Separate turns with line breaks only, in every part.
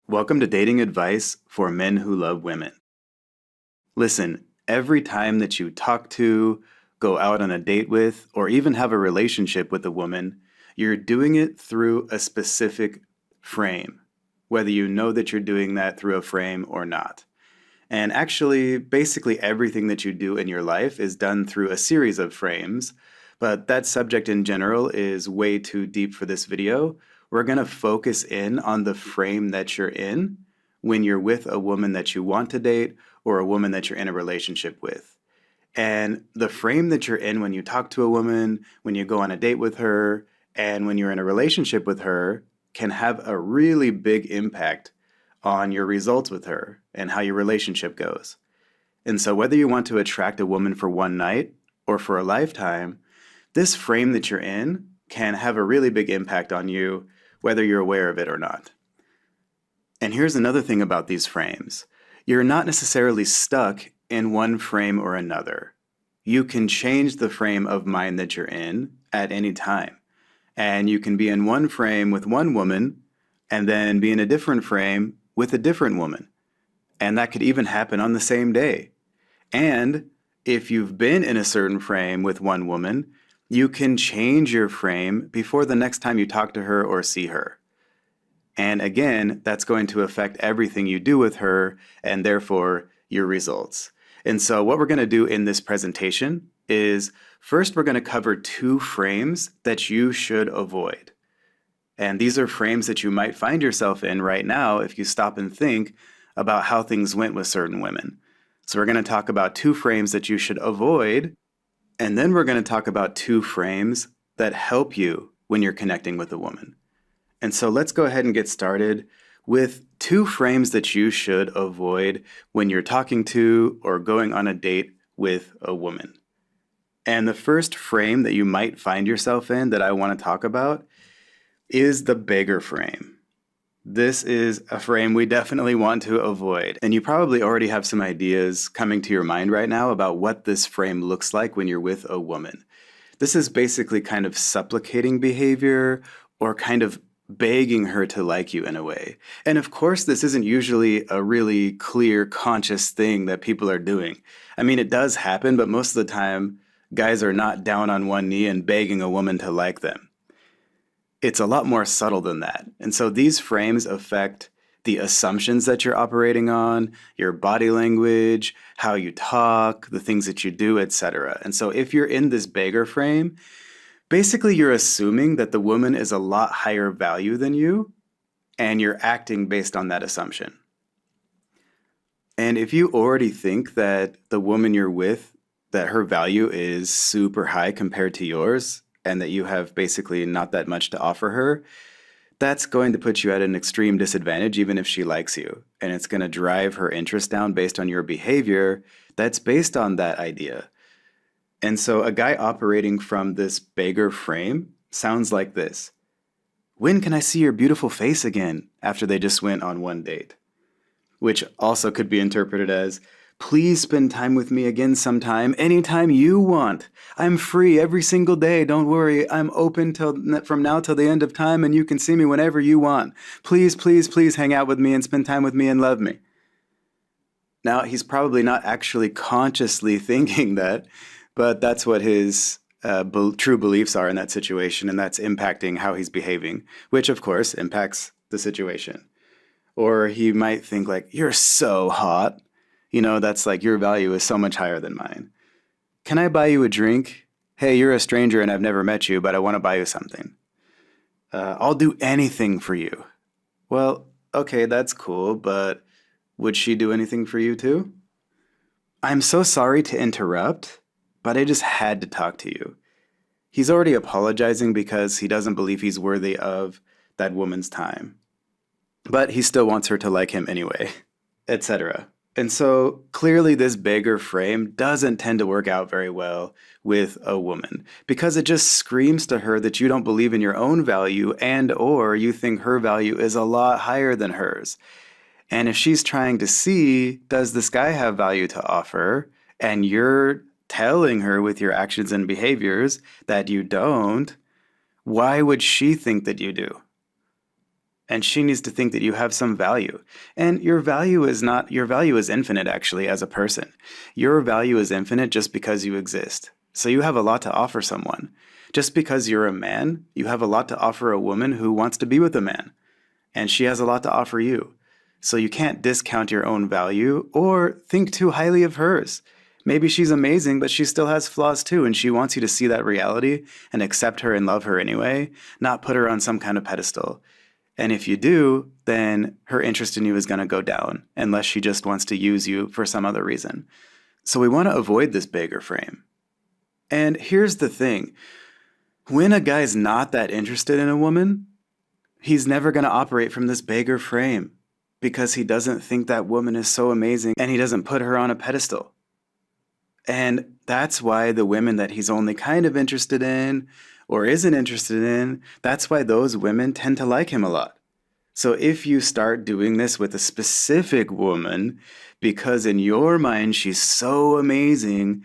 Welcome to Dating Advice for Men Who Love Women. Listen, every time that you talk to, go out on a date with, or even have a relationship with a woman, you're doing it through a specific frame, whether you know that you're doing that through a frame or not. And actually, basically everything that you do in your life is done through a series of frames, but that subject in general is way too deep for this video. We're going to focus in on the frame that you're in when you're with a woman that you want to date or a woman that you're in a relationship with. And the frame that you're in when you talk to a woman, when you go on a date with her, and when you're in a relationship with her can have a really big impact on your results with her and how your relationship goes. And so whether you want to attract a woman for one night or for a lifetime, this frame that you're in can have a really big impact on you, whether you're aware of it or not. And here's another thing about these frames. You're not necessarily stuck in one frame or another. You can change the frame of mind that you're in at any time. And you can be in one frame with one woman and then be in a different frame with a different woman. And that could even happen on the same day. And if you've been in a certain frame with one woman, you can change your frame before the next time you talk to her or see her. And again, that's going to affect everything you do with her and therefore your results. And so what we're going to do in this presentation is first we're going to cover two frames that you should avoid. And these are frames that you might find yourself in right now if you stop and think about how things went with certain women. So we're going to talk about two frames that you should avoid, and then we're going to talk about two frames that help you when you're connecting with a woman. And so let's go ahead and get started with two frames that you should avoid when you're talking to or going on a date with a woman. And the first frame that you might find yourself in that I want to talk about is the beggar frame. This is a frame we definitely want to avoid. And you probably already have some ideas coming to your mind right now about what this frame looks like when you're with a woman. This is basically kind of supplicating behavior or kind of begging her to like you in a way. And of course, this isn't usually a really clear, conscious thing that people are doing. I mean, it does happen, but most of the time, guys are not down on one knee and begging a woman to like them. It's a lot more subtle than that. And so these frames affect the assumptions that you're operating on, your body language, how you talk, the things that you do, etc. And so if you're in this beggar frame, basically you're assuming that the woman is a lot higher value than you, and you're acting based on that assumption. And if you already think that the woman you're with, that her value is super high compared to yours, and that you have basically not that much to offer her, that's going to put you at an extreme disadvantage even if she likes you. And it's going to drive her interest down based on your behavior that's based on that idea. And so a guy operating from this beggar frame sounds like this. When can I see your beautiful face again? After they just went on one date. Which also could be interpreted as, please spend time with me again sometime, anytime you want. I'm free every single day. Don't worry. I'm open from now till the end of time, and you can see me whenever you want. Please, please, please hang out with me and spend time with me and love me. Now, he's probably not actually consciously thinking that, but that's what his true beliefs are in that situation, and that's impacting how he's behaving, which of course impacts the situation. Or he might think like, you're so hot. You know, that's like your value is so much higher than mine. Can I buy you a drink? Hey, you're a stranger and I've never met you, but I want to buy you something. I'll do anything for you. Well, okay, that's cool, but would she do anything for you too? I'm so sorry to interrupt, but I just had to talk to you. He's already apologizing because he doesn't believe he's worthy of that woman's time. But he still wants her to like him anyway, etc. And so clearly this beggar frame doesn't tend to work out very well with a woman because it just screams to her that you don't believe in your own value and or you think her value is a lot higher than hers. And if she's trying to see, does this guy have value to offer? And you're telling her with your actions and behaviors that you don't, why would she think that you do? And she needs to think that you have some value. And your value is infinite, actually, as a person. Your value is infinite just because you exist. So you have a lot to offer someone. Just because you're a man, you have a lot to offer a woman who wants to be with a man. And she has a lot to offer you. So you can't discount your own value or think too highly of hers. Maybe she's amazing, but she still has flaws too, and she wants you to see that reality and accept her and love her anyway, not put her on some kind of pedestal. And if you do, then her interest in you is going to go down, unless she just wants to use you for some other reason. So we want to avoid this beggar frame. And here's the thing. When a guy's not that interested in a woman, he's never going to operate from this beggar frame because he doesn't think that woman is so amazing and he doesn't put her on a pedestal. And that's why the women that he's only kind of interested in or isn't interested in, that's why those women tend to like him a lot. So if you start doing this with a specific woman, because in your mind she's so amazing,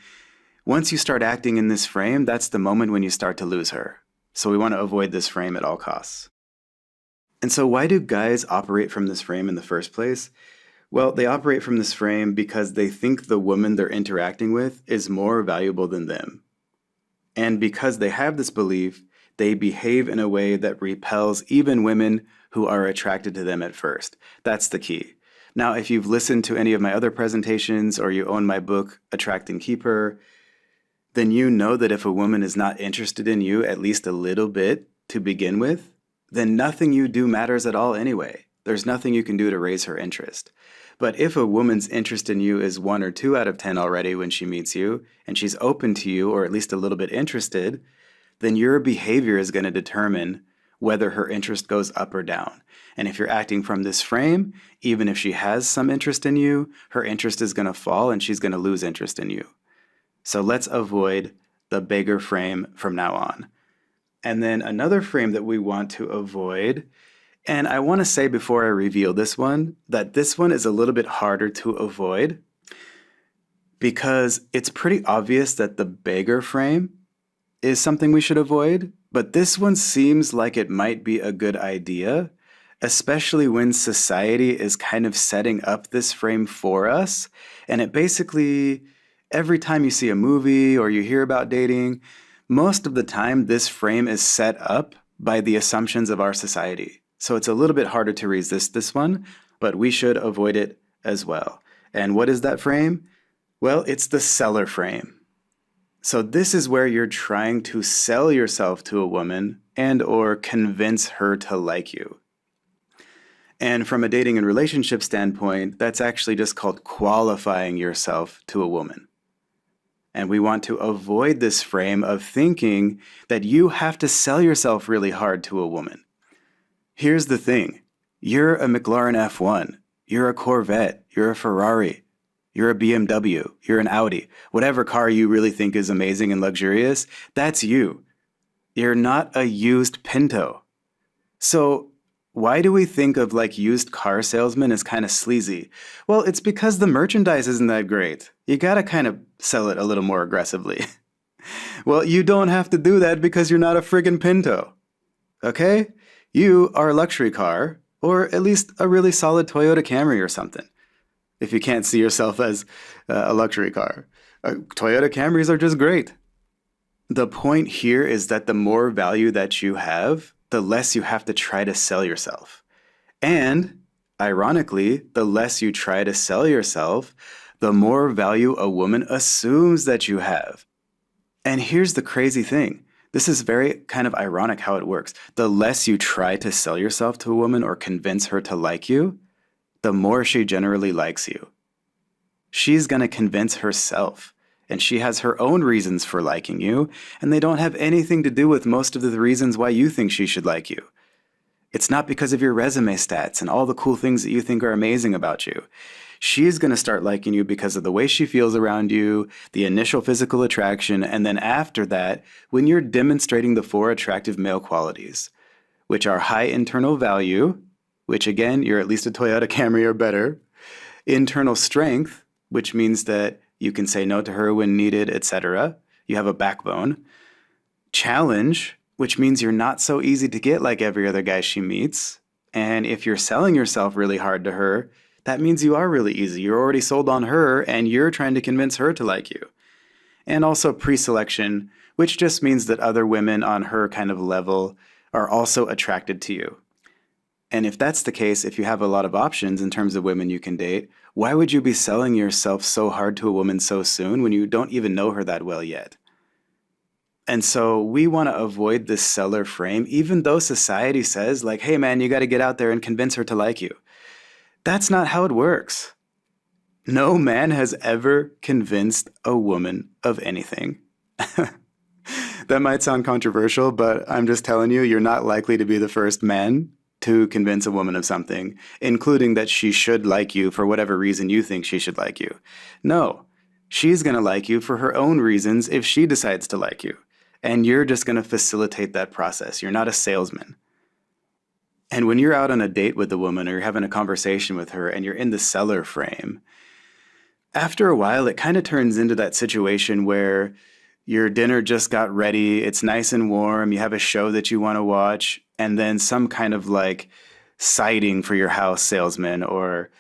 once you start acting in this frame, that's the moment when you start to lose her. So we want to avoid this frame at all costs. And so why do guys operate from this frame in the first place? Well, they operate from this frame because they think the woman they're interacting with is more valuable than them. And because they have this belief, they behave in a way that repels even women who are attracted to them at first. That's the key. Now, if you've listened to any of my other presentations or you own my book, Attract and Keep Her, then you know that if a woman is not interested in you at least a little bit to begin with, then nothing you do matters at all anyway. There's nothing you can do to raise her interest. But if a woman's interest in you is 1 or 2 out of 10 already when she meets you, and she's open to you or at least a little bit interested, then your behavior is going to determine whether her interest goes up or down. And if you're acting from this frame, even if she has some interest in you, her interest is going to fall and she's going to lose interest in you. So let's avoid the beggar frame from now on. And then another frame that we want to avoid, and I want to say before I reveal this one, that this one is a little bit harder to avoid because it's pretty obvious that the beggar frame is something we should avoid, but this one seems like it might be a good idea, especially when society is kind of setting up this frame for us. And it basically, every time you see a movie or you hear about dating, most of the time this frame is set up by the assumptions of our society. So it's a little bit harder to resist this one, but we should avoid it as well. And what is that frame? Well, it's the seller frame. So this is where you're trying to sell yourself to a woman and or convince her to like you. And from a dating and relationship standpoint, that's actually just called qualifying yourself to a woman. And we want to avoid this frame of thinking that you have to sell yourself really hard to a woman. Here's the thing. You're a McLaren F1. You're a Corvette. You're a Ferrari. You're a BMW. You're an Audi. Whatever car you really think is amazing and luxurious, that's you. You're not a used Pinto. So why do we think of like used car salesmen as kind of sleazy? Well, it's because the merchandise isn't that great. You gotta kind of sell it a little more aggressively. Well, you don't have to do that because you're not a friggin' Pinto. Okay? You are a luxury car, or at least a really solid Toyota Camry or something, if you can't see yourself as a luxury car. Toyota Camrys are just great. The point here is that the more value that you have, the less you have to try to sell yourself. And, ironically, the less you try to sell yourself, the more value a woman assumes that you have. And here's the crazy thing. This is very kind of ironic how it works. The less you try to sell yourself to a woman or convince her to like you, the more she generally likes you. She's going to convince herself, and she has her own reasons for liking you, and they don't have anything to do with most of the reasons why you think she should like you. It's not because of your resume stats and all the cool things that you think are amazing about you. She's going to start liking you because of the way she feels around you, the initial physical attraction, and then after that, when you're demonstrating the 4 attractive male qualities, which are high internal value, which again, you're at least a Toyota Camry or better, internal strength, which means that you can say no to her when needed, etc. You have a backbone. Challenge, which means you're not so easy to get like every other guy she meets. And if you're selling yourself really hard to her, that means you are really easy. You're already sold on her and you're trying to convince her to like you. And also pre-selection, which just means that other women on her kind of level are also attracted to you. And if that's the case, if you have a lot of options in terms of women you can date, why would you be selling yourself so hard to a woman so soon when you don't even know her that well yet? And so we want to avoid this seller frame, even though society says, like, hey man, you got to get out there and convince her to like you. That's not how it works. No man has ever convinced a woman of anything. That might sound controversial, but I'm just telling you, you're not likely to be the first man to convince a woman of something, including that she should like you for whatever reason you think she should like you. No, she's going to like you for her own reasons if she decides to like you. And you're just going to facilitate that process. You're not a salesman. And when you're out on a date with a woman or you're having a conversation with her and you're in the seller frame, after a while, it kind of turns into that situation where your dinner just got ready, it's nice and warm, you have a show that you want to watch, and then some kind of like siding for your house salesman or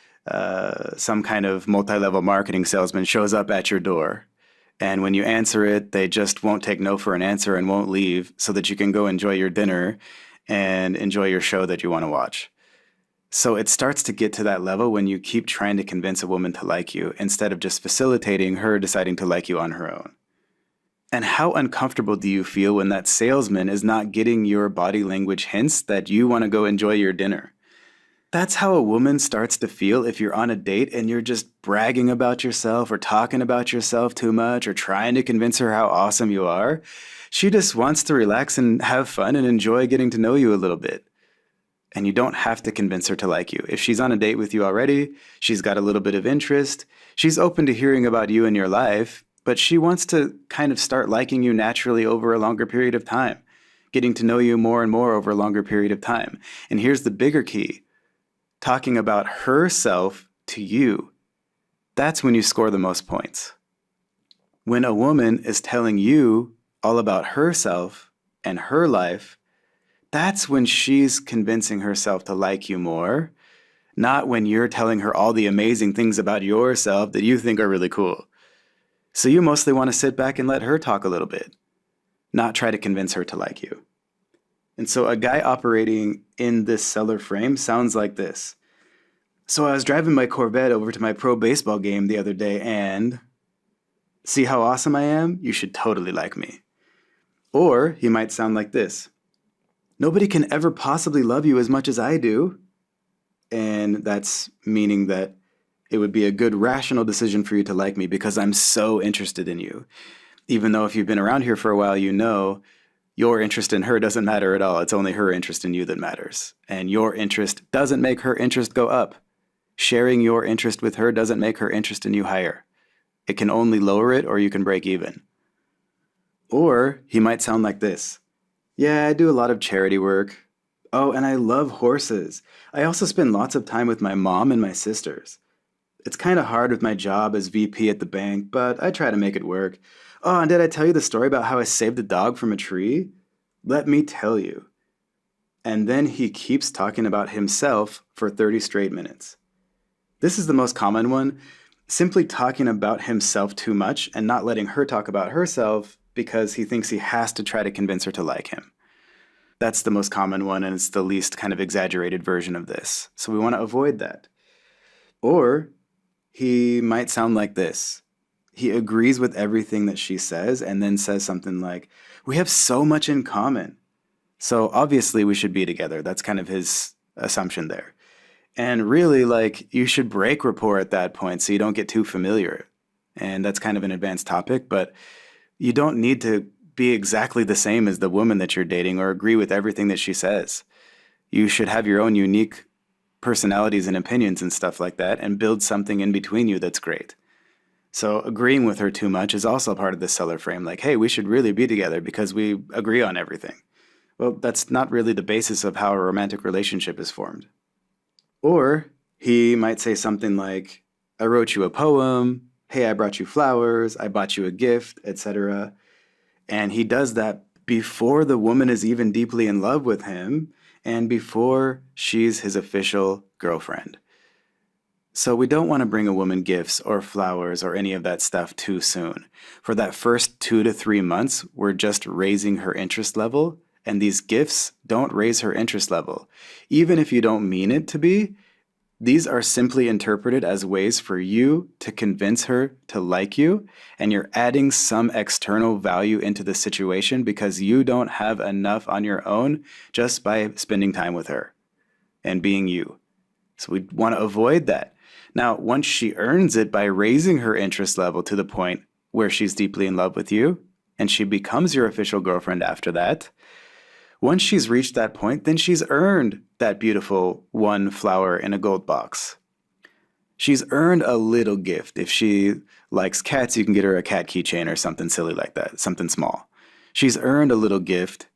some kind of multi-level marketing salesman shows up at your door. And when you answer it, they just won't take no for an answer and won't leave so that you can go enjoy your dinner and enjoy your show that you want to watch. So it starts to get to that level when you keep trying to convince a woman to like you instead of just facilitating her deciding to like you on her own. And how uncomfortable do you feel when that salesman is not getting your body language hints that you want to go enjoy your dinner? That's how a woman starts to feel if you're on a date and you're just bragging about yourself or talking about yourself too much or trying to convince her how awesome you are. She just wants to relax and have fun and enjoy getting to know you a little bit. And you don't have to convince her to like you. If she's on a date with you already, she's got a little bit of interest, she's open to hearing about you and your life, but she wants to kind of start liking you naturally over a longer period of time, getting to know you more and more over a longer period of time. And here's the bigger key. Talking about herself to you, that's when you score the most points. When a woman is telling you all about herself and her life, that's when she's convincing herself to like you more, not when you're telling her all the amazing things about yourself that you think are really cool. So you mostly want to sit back and let her talk a little bit, not try to convince her to like you. And so a guy operating in this seller frame sounds like this. So I was driving my Corvette over to my pro baseball game the other day and see how awesome I am? You should totally like me. Or he might sound like this. Nobody can ever possibly love you as much as I do. And that's meaning that it would be a good rational decision for you to like me because I'm so interested in you. Even though if you've been around here for a while, you know your interest in her doesn't matter at all. It's only her interest in you that matters. And your interest doesn't make her interest go up. Sharing your interest with her doesn't make her interest in you higher. It can only lower it or you can break even. Or he might sound like this. Yeah, I do a lot of charity work. Oh, and I love horses. I also spend lots of time with my mom and my sisters. It's kind of hard with my job as VP at the bank, but I try to make it work. Oh, and did I tell you the story about how I saved a dog from a tree? Let me tell you. And then he keeps talking about himself for 30 straight minutes. This is the most common one, simply talking about himself too much and not letting her talk about herself because he thinks he has to try to convince her to like him. That's the most common one, and it's the least kind of exaggerated version of this. So we want to avoid that. Or he might sound like this. He agrees with everything that she says and then says something like, we have so much in common. So obviously we should be together. That's kind of his assumption there. And really, like, you should break rapport at that point so you don't get too familiar. And that's kind of an advanced topic, but you don't need to be exactly the same as the woman that you're dating or agree with everything that she says. You should have your own unique personalities and opinions and stuff like that and build something in between you that's great. So agreeing with her too much is also part of the seller frame. Like, hey, we should really be together because we agree on everything. Well, that's not really the basis of how a romantic relationship is formed. Or he might say something like, I wrote you a poem, hey, I brought you flowers, I bought you a gift, etc. And he does that before the woman is even deeply in love with him. and before she's his official girlfriend. So we don't want to bring a woman gifts or flowers or any of that stuff too soon. For that first 2 to 3 months, we're just raising her interest level, and these gifts don't raise her interest level. Even if you don't mean it to be, these are simply interpreted as ways for you to convince her to like you, and you're adding some external value into the situation because you don't have enough on your own just by spending time with her and being you. So we want to avoid that. Now, once she earns it by raising her interest level to the point where she's deeply in love with you, and she becomes your official girlfriend after that, once she's reached that point, then she's earned that beautiful one flower in a gold box. She's earned a little gift. If she likes cats, you can get her a cat keychain or something silly like that, something small. She's earned a little gift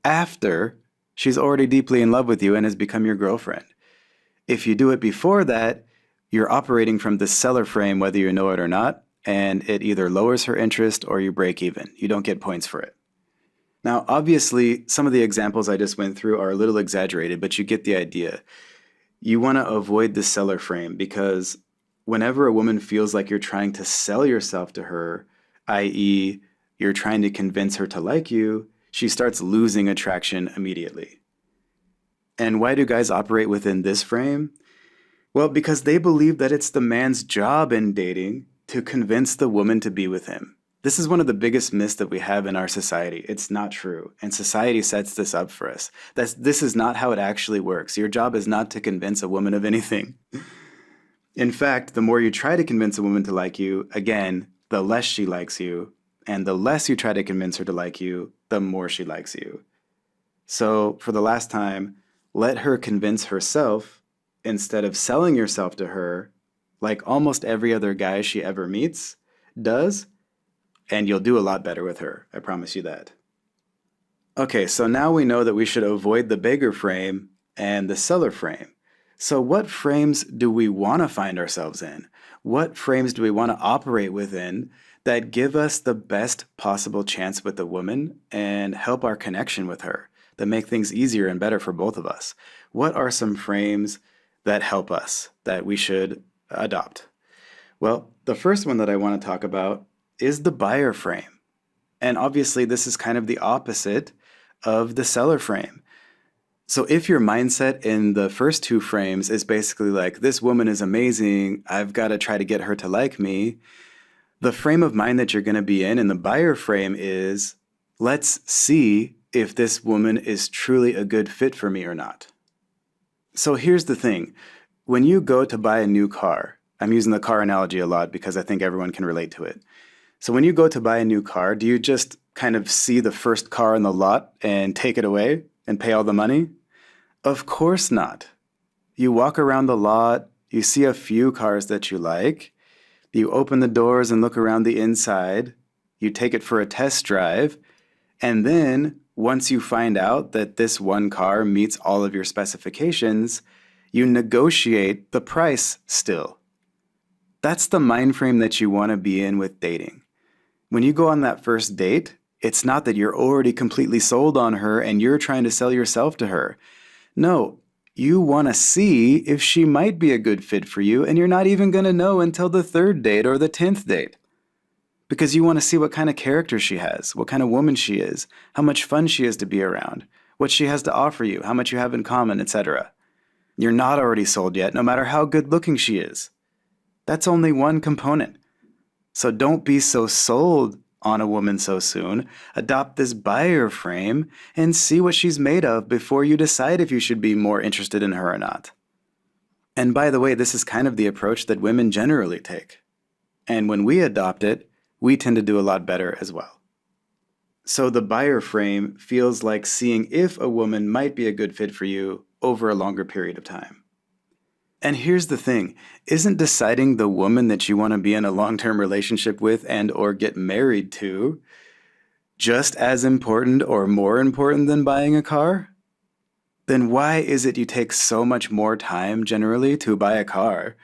after she's already deeply in love with you and has become your girlfriend. If you do it before that, you're operating from the seller frame whether you know it or not, and it either lowers her interest or you break even. You don't get points for it. Now, obviously, some of the examples I just went through are a little exaggerated, but you get the idea. You want to avoid the seller frame because whenever a woman feels like you're trying to sell yourself to her, i.e., you're trying to convince her to like you, she starts losing attraction immediately. And why do guys operate within this frame? Well, because they believe that it's the man's job in dating to convince the woman to be with him. This is one of the biggest myths that we have in our society. It's not true. And society sets this up for us. This is not how it actually works. Your job is not to convince a woman of anything. In fact, the more you try to convince a woman to like you, again, the less she likes you. And the less you try to convince her to like you, the more she likes you. So for the last time, let her convince herself instead of selling yourself to her like almost every other guy she ever meets does, and you'll do a lot better with her. I promise you that. Okay, so now we know that we should avoid the beggar frame and the seller frame. So what frames do we want to find ourselves in? What frames do we want to operate within that give us the best possible chance with the woman and help our connection with her, that make things easier and better for both of us? What are some frames that help us that we should adopt? Well, the first one that I want to talk about is the buyer frame. And obviously, this is kind of the opposite of the seller frame. So if your mindset in the first two frames is basically like, this woman is amazing, I've got to try to get her to like me, the frame of mind that you're going to be in the buyer frame is, let's see if this woman is truly a good fit for me or not. So here's the thing. When you go to buy a new car, I'm using the car analogy a lot because I think everyone can relate to it. So when you go to buy a new car, do you just kind of see the first car in the lot and take it away and pay all the money? Of course not. You walk around the lot, you see a few cars that you like, you open the doors and look around the inside, you take it for a test drive, and then once you find out that this one car meets all of your specifications, you negotiate the price still. That's the mind frame that you want to be in with dating. When you go on that first date, it's not that you're already completely sold on her and you're trying to sell yourself to her. No, you want to see if she might be a good fit for you, and you're not even going to know until the third date or the 10th date. Because you want to see what kind of character she has, what kind of woman she is, how much fun she is to be around, what she has to offer you, how much you have in common, etc. You're not already sold yet, no matter how good looking she is. That's only one component. So don't be so sold on a woman so soon. Adopt this buyer frame and see what she's made of before you decide if you should be more interested in her or not. And by the way, this is kind of the approach that women generally take. And when we adopt it, we tend to do a lot better as well. So the buyer frame feels like seeing if a woman might be a good fit for you over a longer period of time. And here's the thing, isn't deciding the woman that you want to be in a long-term relationship with and or get married to just as important or more important than buying a car? Then why is it you take so much more time generally to buy a car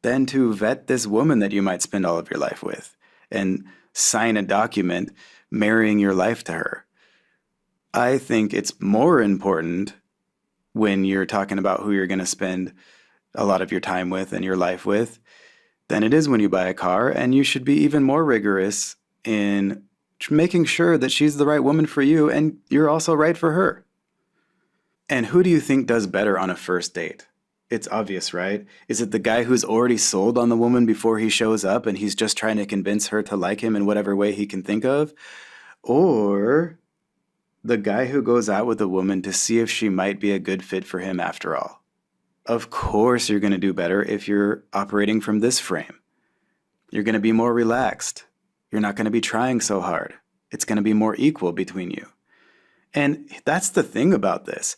than to vet this woman that you might spend all of your life with and sign a document marrying your life to her? I think it's more important when you're talking about who you're going to spend a lot of your time with and your life with than it is when you buy a car. And you should be even more rigorous in making sure that she's the right woman for you and you're also right for her. And who do you think does better on a first date? It's obvious, right? Is it the guy who's already sold on the woman before he shows up and he's just trying to convince her to like him in whatever way he can think of? Or the guy who goes out with a woman to see if she might be a good fit for him after all? Of course, you're going to do better if you're operating from this frame. You're going to be more relaxed. You're not going to be trying so hard. It's going to be more equal between you. And that's the thing about this.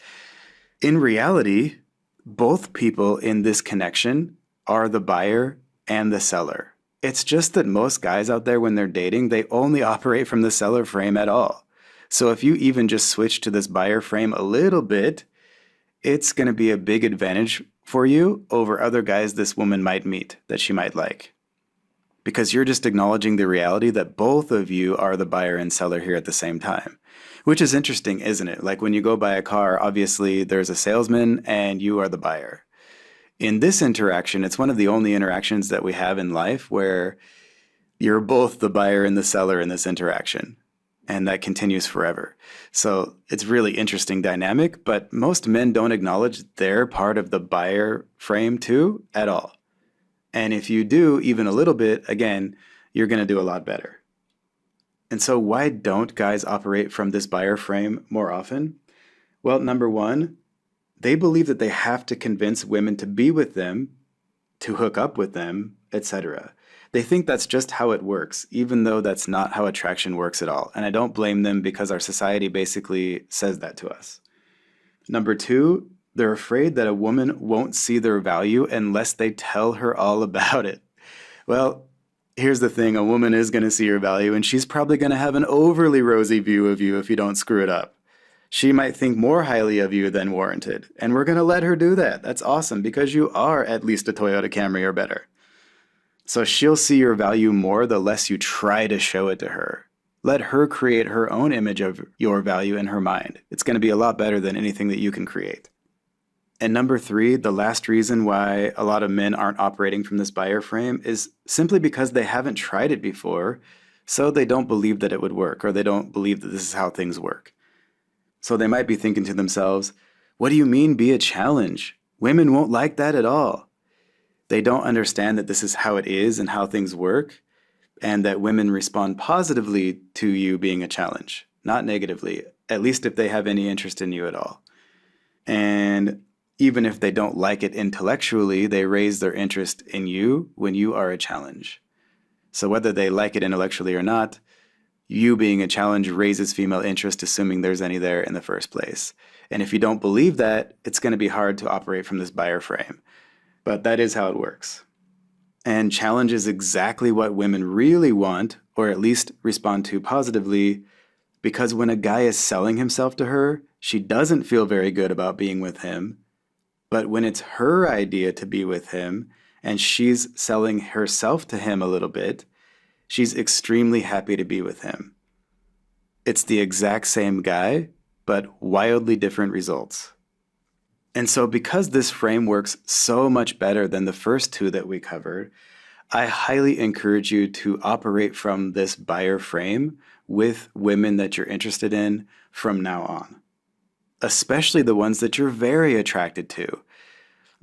In reality, both people in this connection are the buyer and the seller. It's just that most guys out there, when they're dating, they only operate from the seller frame at all. So if you even just switch to this buyer frame a little bit, it's going to be a big advantage for you over other guys this woman might meet that she might like. Because you're just acknowledging the reality that both of you are the buyer and seller here at the same time. Which is interesting, isn't it? Like when you go buy a car, obviously there's a salesman and you are the buyer. In this interaction, it's one of the only interactions that we have in life where you're both the buyer and the seller in this interaction. And that continues forever. So it's really interesting dynamic, but most men don't acknowledge they're part of the buyer frame too at all. And if you do even a little bit, again, you're going to do a lot better. And so why don't guys operate from this buyer frame more often? Well, number one, they believe that they have to convince women to be with them, to hook up with them, etc. They think that's just how it works, even though that's not how attraction works at all. And I don't blame them because our society basically says that to us. Number two, they're afraid that a woman won't see their value unless they tell her all about it. Well, here's the thing, a woman is going to see your value and she's probably going to have an overly rosy view of you if you don't screw it up. She might think more highly of you than warranted, and we're going to let her do that. That's awesome because you are at least a Toyota Camry or better. So she'll see your value more the less you try to show it to her. Let her create her own image of your value in her mind. It's going to be a lot better than anything that you can create. And number three, the last reason why a lot of men aren't operating from this buyer frame is simply because they haven't tried it before, so they don't believe that it would work, or they don't believe that this is how things work. So they might be thinking to themselves, what do you mean be a challenge? Women won't like that at all. They don't understand that this is how it is and how things work, and that women respond positively to you being a challenge, not negatively, at least if they have any interest in you at all. And even if they don't like it intellectually, they raise their interest in you when you are a challenge. So whether they like it intellectually or not, you being a challenge raises female interest, assuming there's any there in the first place. And if you don't believe that, it's going to be hard to operate from this buyer frame. But that is how it works. And challenge is exactly what women really want, or at least respond to positively, because when a guy is selling himself to her, she doesn't feel very good about being with him. But when it's her idea to be with him, and she's selling herself to him a little bit, she's extremely happy to be with him. It's the exact same guy, but wildly different results. And so because this frame works so much better than the first two that we covered, I highly encourage you to operate from this buyer frame with women that you're interested in from now on, especially the ones that you're very attracted to.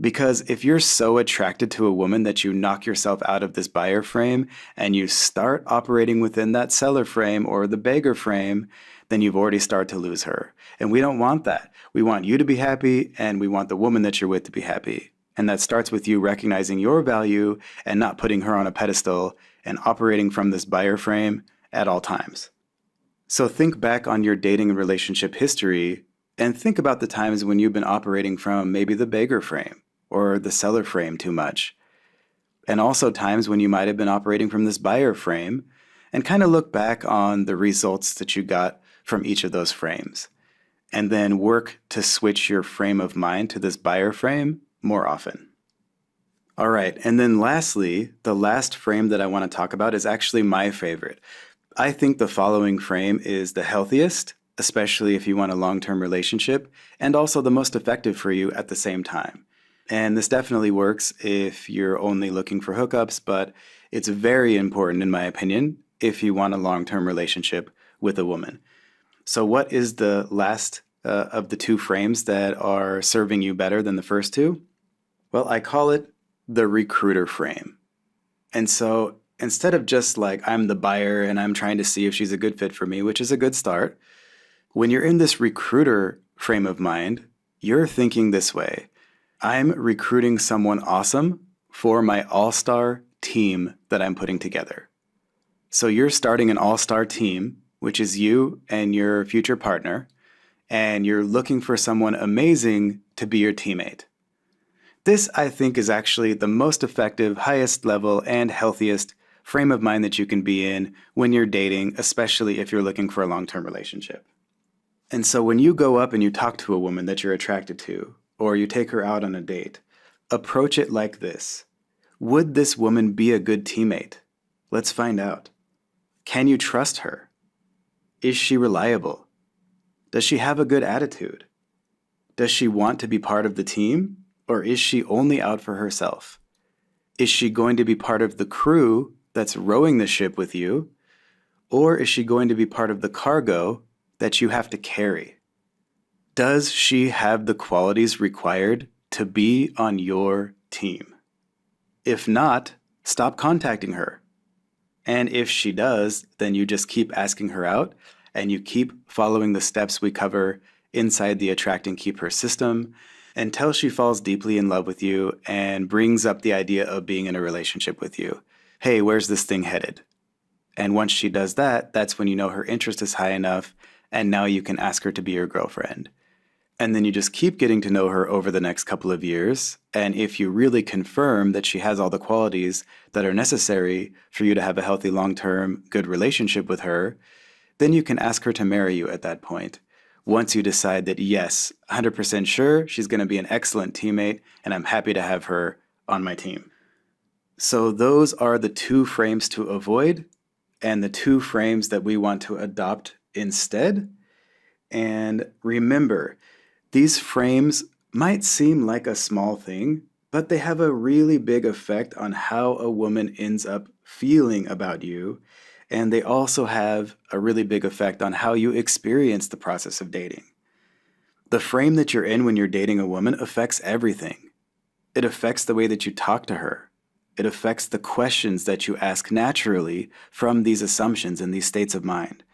Because if you're so attracted to a woman that you knock yourself out of this buyer frame and you start operating within that seller frame or the beggar frame, then you've already started to lose her. And we don't want that. We want you to be happy and we want the woman that you're with to be happy. And that starts with you recognizing your value and not putting her on a pedestal and operating from this buyer frame at all times. So think back on your dating and relationship history and think about the times when you've been operating from maybe the beggar frame or the seller frame too much. And also times when you might have been operating from this buyer frame, and kind of look back on the results that you got from each of those frames. And then work to switch your frame of mind to this buyer frame more often. All right, and then lastly, the last frame that I want to talk about is actually my favorite. I think the following frame is the healthiest especially if you want a long-term relationship, and also the most effective for you at the same time. And this definitely works if you're only looking for hookups, but it's very important, in my opinion, if you want a long-term relationship with a woman. So what is the last of the two frames that are serving you better than the first two? Well, I call it the recruiter frame. And so instead of just like I'm the buyer and I'm trying to see if she's a good fit for me, which is a good start, when you're in this recruiter frame of mind, you're thinking this way: I'm recruiting someone awesome for my all-star team that I'm putting together. So you're starting an all-star team, which is you and your future partner, and you're looking for someone amazing to be your teammate. This, I think, is actually the most effective, highest level, and healthiest frame of mind that you can be in when you're dating, especially if you're looking for a long-term relationship. And so when you go up and you talk to a woman that you're attracted to, or you take her out on a date, approach it like this: would this woman be a good teammate? Let's find out. Can you trust her? Is she reliable? Does she have a good attitude? Does she want to be part of the team, or is she only out for herself? Is she going to be part of the crew that's rowing the ship with you, or is she going to be part of the cargo that you have to carry? Does she have the qualities required to be on your team? If not, stop contacting her. And if she does, then you just keep asking her out and you keep following the steps we cover inside the Attract and Keep Her system until she falls deeply in love with you and brings up the idea of being in a relationship with you. Hey, where's this thing headed? And once she does that, that's when you know her interest is high enough, and now you can ask her to be your girlfriend. And then you just keep getting to know her over the next couple of years. And if you really confirm that she has all the qualities that are necessary for you to have a healthy, long-term, good relationship with her, then you can ask her to marry you at that point. Once you decide that, yes, 100% sure, she's going to be an excellent teammate, and I'm happy to have her on my team. So those are the two frames to avoid and the two frames that we want to adopt instead. And remember, these frames might seem like a small thing, but they have a really big effect on how a woman ends up feeling about you. And they also have a really big effect on how you experience the process of dating. The frame that you're in when you're dating a woman affects everything. It affects the way that you talk to her. It affects the questions that you ask naturally from these assumptions and these states of mind.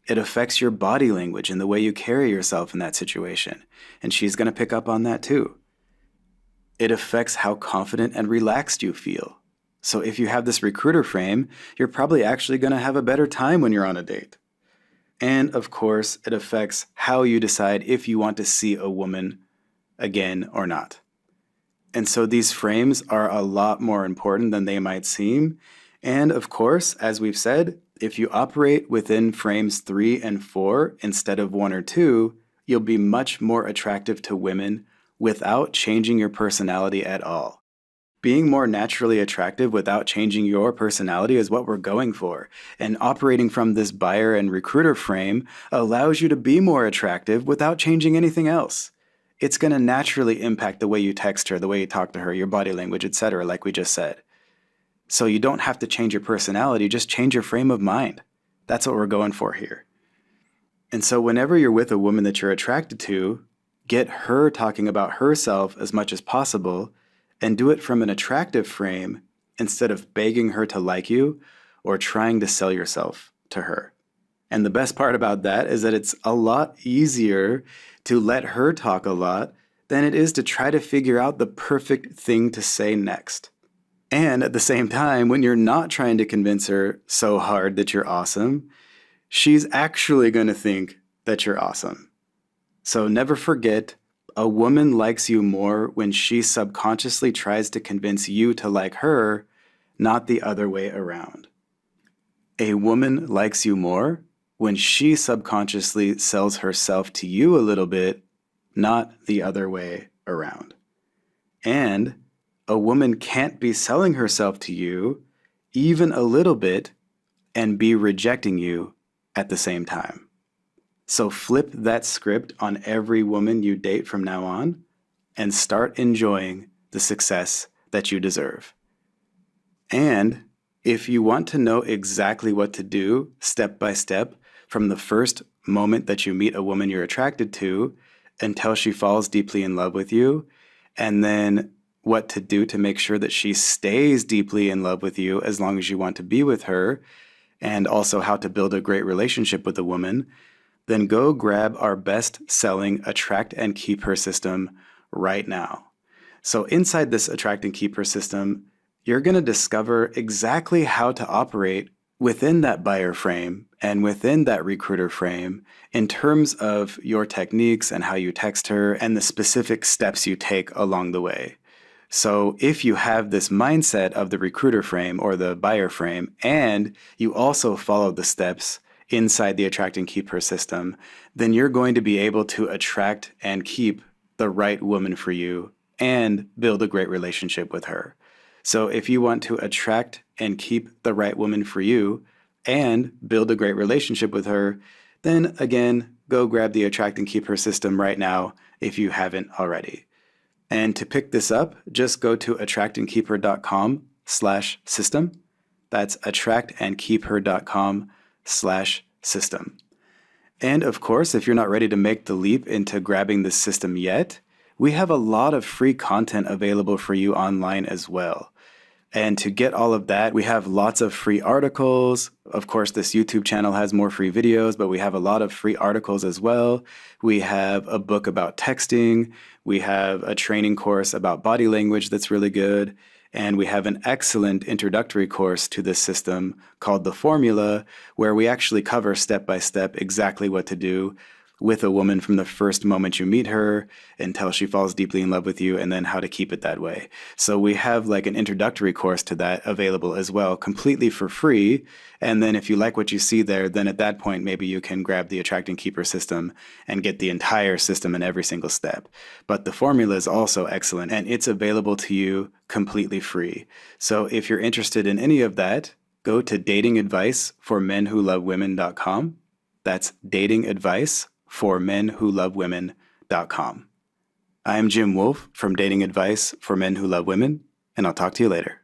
It affects your body language and the way you carry yourself in that situation. And she's going to pick up on that too. It affects how confident and relaxed you feel. So if you have this recruiter frame, you're probably actually going to have a better time when you're on a date. And of course, it affects how you decide if you want to see a woman again or not. And so these frames are a lot more important than they might seem. And of course, as we've said, if you operate within frames 3 and 4 instead of 1 or 2, you'll be much more attractive to women without changing your personality at all. Being more naturally attractive without changing your personality is what we're going for. And operating from this buyer and recruiter frame allows you to be more attractive without changing anything else. It's going to naturally impact the way you text her, the way you talk to her, your body language, etc., like we just said. So you don't have to change your personality, just change your frame of mind. That's what we're going for here. And so whenever you're with a woman that you're attracted to, get her talking about herself as much as possible, and do it from an attractive frame instead of begging her to like you or trying to sell yourself to her. And the best part about that is that it's a lot easier to let her talk a lot than it is to try to figure out the perfect thing to say next. And at the same time, when you're not trying to convince her so hard that you're awesome, she's actually going to think that you're awesome. So never forget, a woman likes you more when she subconsciously tries to convince you to like her, not the other way around. A woman likes you more when she subconsciously sells herself to you a little bit, not the other way around. And a woman can't be selling herself to you even a little bit and be rejecting you at the same time. So flip that script on every woman you date from now on and start enjoying the success that you deserve. And if you want to know exactly what to do step by step from the first moment that you meet a woman you're attracted to until she falls deeply in love with you, and then what to do to make sure that she stays deeply in love with you as long as you want to be with her, and also how to build a great relationship with a woman, then go grab our best-selling Attract and Keep Her system right now. So inside this Attract and Keep Her system, you're going to discover exactly how to operate within that buyer frame and within that recruiter frame in terms of your techniques and how you text her and the specific steps you take along the way. So if you have this mindset of the recruiter frame or the buyer frame, and you also follow the steps inside the Attract and Keep Her system, then you're going to be able to attract and keep the right woman for you and build a great relationship with her. So if you want to attract and keep the right woman for you and build a great relationship with her, then again, go grab the Attract and Keep Her system right now if you haven't already. And to pick this up, just go to attractandkeepher.com/system. That's attractandkeepher.com/system. And of course, if you're not ready to make the leap into grabbing this system yet, we have a lot of free content available for you online as well. And to get all of that, we have lots of free articles. Of course, this YouTube channel has more free videos, but we have a lot of free articles as well. We have a book about texting. We have a training course about body language that's really good. And we have an excellent introductory course to this system called The Formula, where we actually cover step by step exactly what to do with a woman from the first moment you meet her until she falls deeply in love with you, and then how to keep it that way. So we have like an introductory course to that available as well, completely for free. And then if you like what you see there, then at that point, maybe you can grab the Attract and Keep Her system and get the entire system in every single step. But the formula is also excellent, and it's available to you completely free. So if you're interested in any of that, go to datingadviceformenwholovewomen.com. That's datingadviceformenwholovewomen.com. I am Jim Wolf from Dating Advice for Men Who Love Women, and I'll talk to you later.